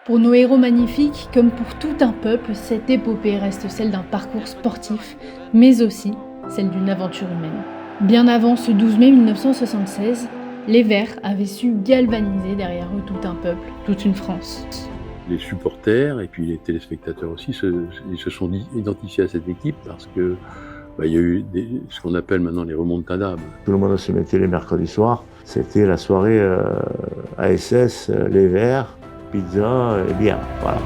Pour nos héros magnifiques, comme pour tout un peuple, cette épopée reste celle d'un parcours sportif, mais aussi celle d'une aventure humaine. Bien avant ce 12 mai 1976, les Verts avaient su galvaniser derrière eux tout un peuple, toute une France. Les supporters et puis les téléspectateurs aussi ils se sont identifiés à cette équipe parce que il y a eu ce qu'on appelle maintenant les remontadas. Tout le monde se mettait les mercredis soirs. C'était la soirée ASS, les Verts, pizza et bière. Voilà.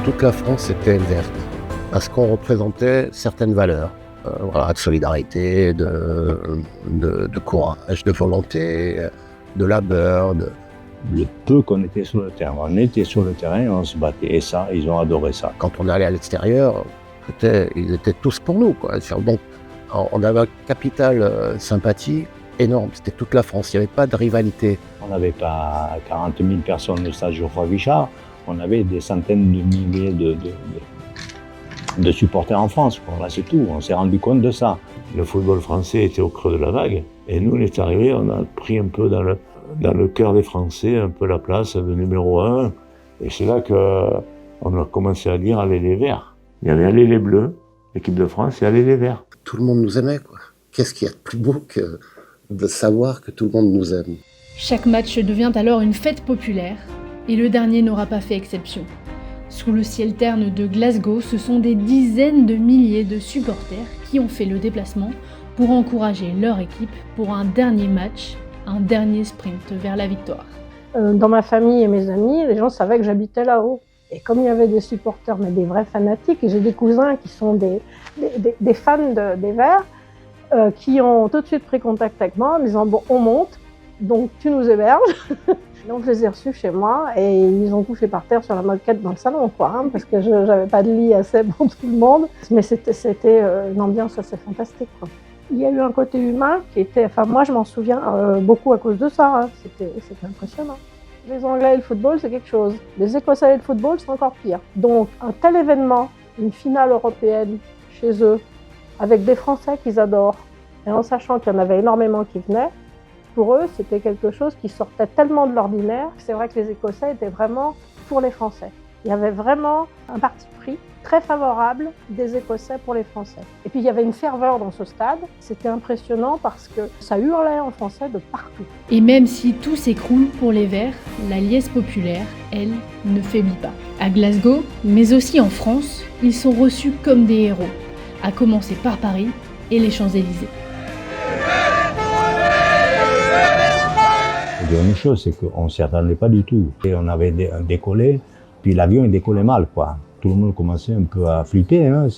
Toute la France était verte parce qu'on représentait certaines valeurs. De solidarité, de courage, de volonté, de labeur. Le peu qu'on était sur le terrain, on était sur le terrain, on se battait, et ça, ils ont adoré ça. Quand on allait à l'extérieur, ils étaient tous pour nous, quoi. Donc, on avait un capital sympathie énorme, c'était toute la France, il n'y avait pas de rivalité. On n'avait pas 40 000 personnes au stade Geoffroy Guichard, on avait des centaines de milliers de supporters en France. Voilà, c'est tout, on s'est rendu compte de ça. Le football français était au creux de la vague, et nous, on est arrivés, on a pris un peu dans le cœur des Français, un peu la place de numéro 1. Et c'est là qu'on a commencé à dire « Allez les Verts ». Il y avait « Allez les Bleus », l'équipe de France, et « Allez les Verts ». Tout le monde nous aimait, quoi. Qu'est-ce qu'il y a de plus beau que de savoir que tout le monde nous aime. Chaque match devient alors une fête populaire, et le dernier n'aura pas fait exception. Sous le ciel terne de Glasgow, ce sont des dizaines de milliers de supporters qui ont fait le déplacement pour encourager leur équipe pour un dernier match, un dernier sprint vers la victoire. Dans ma famille et mes amis, les gens savaient que j'habitais là-haut. Et comme il y avait des supporters, mais des vrais fanatiques, et j'ai des cousins qui sont des fans des Verts, qui ont tout de suite pris contact avec moi en disant « Bon, on monte, donc tu nous héberges ». Donc je les ai reçus chez moi et ils ont couché par terre sur la moquette dans le salon, parce que je n'avais pas de lit assez pour tout le monde. Mais c'était une ambiance assez fantastique, quoi. Il y a eu un côté humain qui était... moi je m'en souviens beaucoup à cause de ça, hein. C'était impressionnant. Les Anglais et le football, c'est quelque chose. Les Écossais et le football, c'est encore pire. Donc un tel événement, une finale européenne chez eux, avec des Français qu'ils adorent, et en sachant qu'il y en avait énormément qui venaient, pour eux, c'était quelque chose qui sortait tellement de l'ordinaire. C'est vrai que les Écossais étaient vraiment pour les Français. Il y avait vraiment un parti pris très favorable des Écossais pour les Français. Et puis il y avait une ferveur dans ce stade. C'était impressionnant parce que ça hurlait en français de partout. Et même si tout s'écroule pour les Verts, la liesse populaire, elle, ne faiblit pas. À Glasgow, mais aussi en France, ils sont reçus comme des héros, à commencer par Paris et les Champs-Élysées. Une chose, c'est qu'on ne s'y attendait pas du tout. Et on avait décollé, puis l'avion il décollait mal, quoi. Tout le monde commençait un peu à flipper, hein.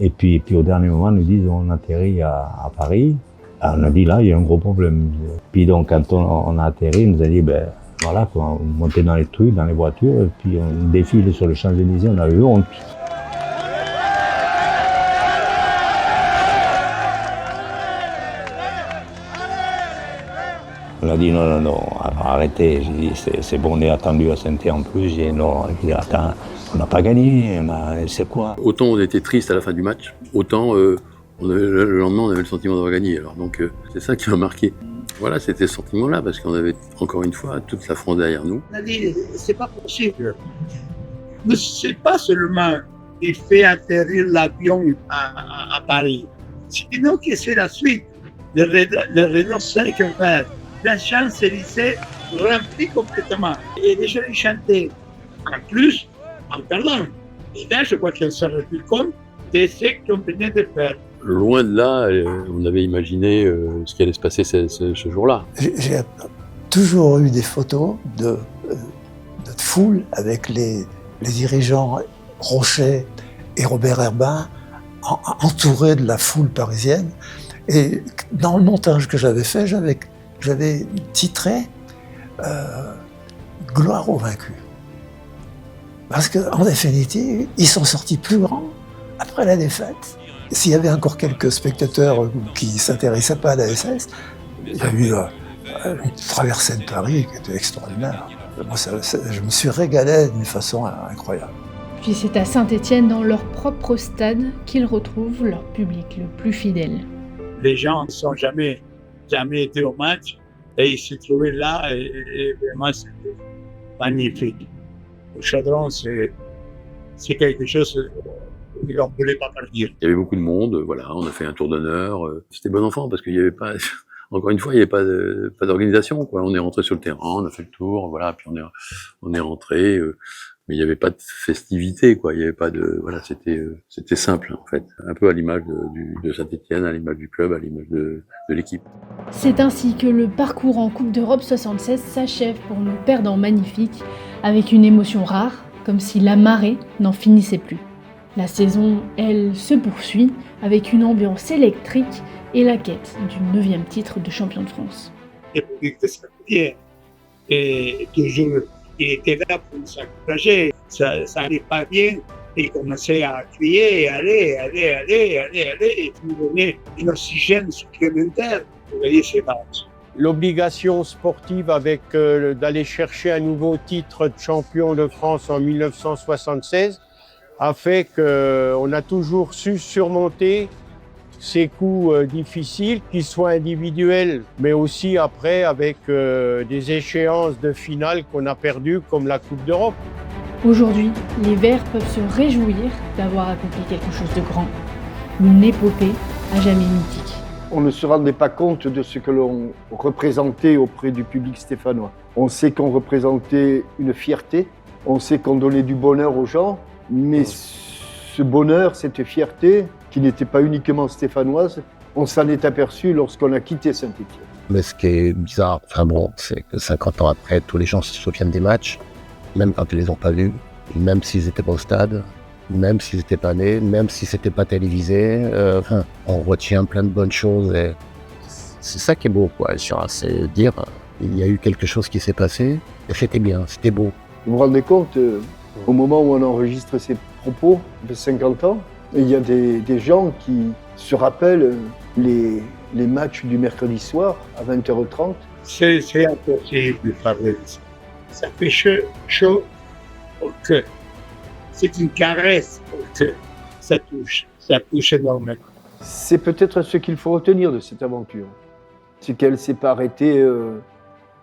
Et puis au dernier moment, on nous dit on atterrit à Paris. Alors, on a dit là, il y a un gros problème. Puis donc quand on a atterri, on nous a dit voilà, quoi, on montait dans les trucs, dans les voitures, et puis on défile sur les Champs-Élysées, on avait eu honte. On a dit non, arrêtez. J'ai dit c'est bon, on est attendu à Saint-Étienne en plus. J'ai dit non, attends, on n'a pas gagné, c'est quoi? Autant on était triste à la fin du match, autant le lendemain on avait le sentiment d'avoir gagné. Alors donc c'est ça qui m'a marqué. Voilà, c'était ce sentiment-là parce qu'on avait encore une fois toute la France derrière nous. On a dit c'est pas possible. Mais c'est pas seulement il fait atterrir l'avion à Paris. Sinon que c'est la suite. Le Renault 5 vert. La Champs-Élysées remplie complètement. Et les gens chantaient, en plus, en parlant. Et là, je crois qu'elle se rendait compte de ce qu'on venait de faire. Loin de là, on avait imaginé ce qui allait se passer ce jour-là. J'ai toujours eu des photos de foule avec les dirigeants Rochet et Robert Herbin entourés de la foule parisienne. Et dans le montage que j'avais fait, j'avais titré « Gloire aux vaincus ». Parce qu'en définitive, ils sont sortis plus grands après la défaite. S'il y avait encore quelques spectateurs qui ne s'intéressaient pas à la SS, il y a eu une traversée de Paris qui était extraordinaire. Moi, je me suis régalé d'une façon incroyable. Puis c'est à Saint-Étienne, dans leur propre stade, qu'ils retrouvent leur public le plus fidèle. Les gens ne sont jamais été au match Et il s'est trouvé là et vraiment c'était magnifique. Le Chadron, c'est quelque chose qu'on ne voulait pas partir. Il y avait beaucoup de monde, voilà, on a fait un tour d'honneur. C'était bon enfant parce qu'il n'y avait pas, encore une fois, il n'y avait pas d'organisation, quoi. On est rentré sur le terrain, on a fait le tour, voilà, puis on est rentré, mais il n'y avait pas de festivité, quoi. Il n'y avait pas de, voilà, c'était simple, en fait. Un peu à l'image de Saint-Étienne, à l'image du club, à l'image de l'équipe. C'est ainsi que le parcours en Coupe d'Europe 76 s'achève pour nos perdants magnifiques, avec une émotion rare, comme si la marée n'en finissait plus. La saison, elle, se poursuit avec une ambiance électrique et la quête du 9e titre de champion de France. Et Saint-Étienne, et toujours, il était là pour s'encourager. Ça n'allait pas bien. Et il commençait à crier, allez, et nous donner un oxygène supplémentaire pour gagner ces matchs. L'obligation sportive avec d'aller chercher un nouveau titre de champion de France en 1976 a fait qu'on a toujours su surmonter ces coups difficiles, qu'ils soient individuels, mais aussi après avec des échéances de finale qu'on a perdues, comme la Coupe d'Europe. Aujourd'hui, les Verts peuvent se réjouir d'avoir accompli quelque chose de grand, une épopée à jamais mythique. On ne se rendait pas compte de ce que l'on représentait auprès du public stéphanois. On sait qu'on représentait une fierté, on sait qu'on donnait du bonheur aux gens, mais ce bonheur, cette fierté, qui n'était pas uniquement stéphanoise, on s'en est aperçu lorsqu'on a quitté Saint-Étienne. Mais ce qui est bizarre, c'est que 50 ans après, tous les gens se souviennent des matchs, même quand ils les ont pas vus, même s'ils étaient pas au stade, même s'ils n'étaient pas nés, même si c'était pas télévisé. On retient plein de bonnes choses et c'est ça qui est beau, quoi. C'est dire, il y a eu quelque chose qui s'est passé et c'était bien, c'était beau. Vous vous rendez compte, au moment où on enregistre ces propos, de 50 ans, il y a des gens qui se rappellent les matchs du mercredi soir à 20h30. C'est impossible de parler de ça. Ça fait chaud au cœur. C'est une caresse au cœur. Ça touche énormément. C'est peut-être ce qu'il faut retenir de cette aventure. C'est qu'elle ne s'est pas arrêtée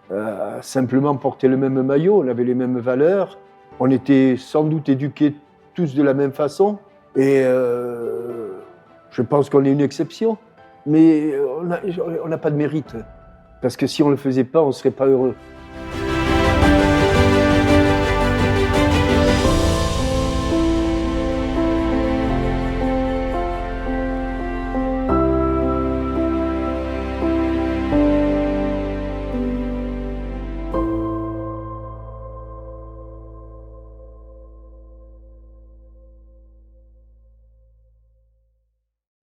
à simplement porter le même maillot. On avait les mêmes valeurs. On était sans doute éduqués tous de la même façon. Et je pense qu'on est une exception. Mais on n'a pas de mérite. Parce que si on ne le faisait pas, on ne serait pas heureux.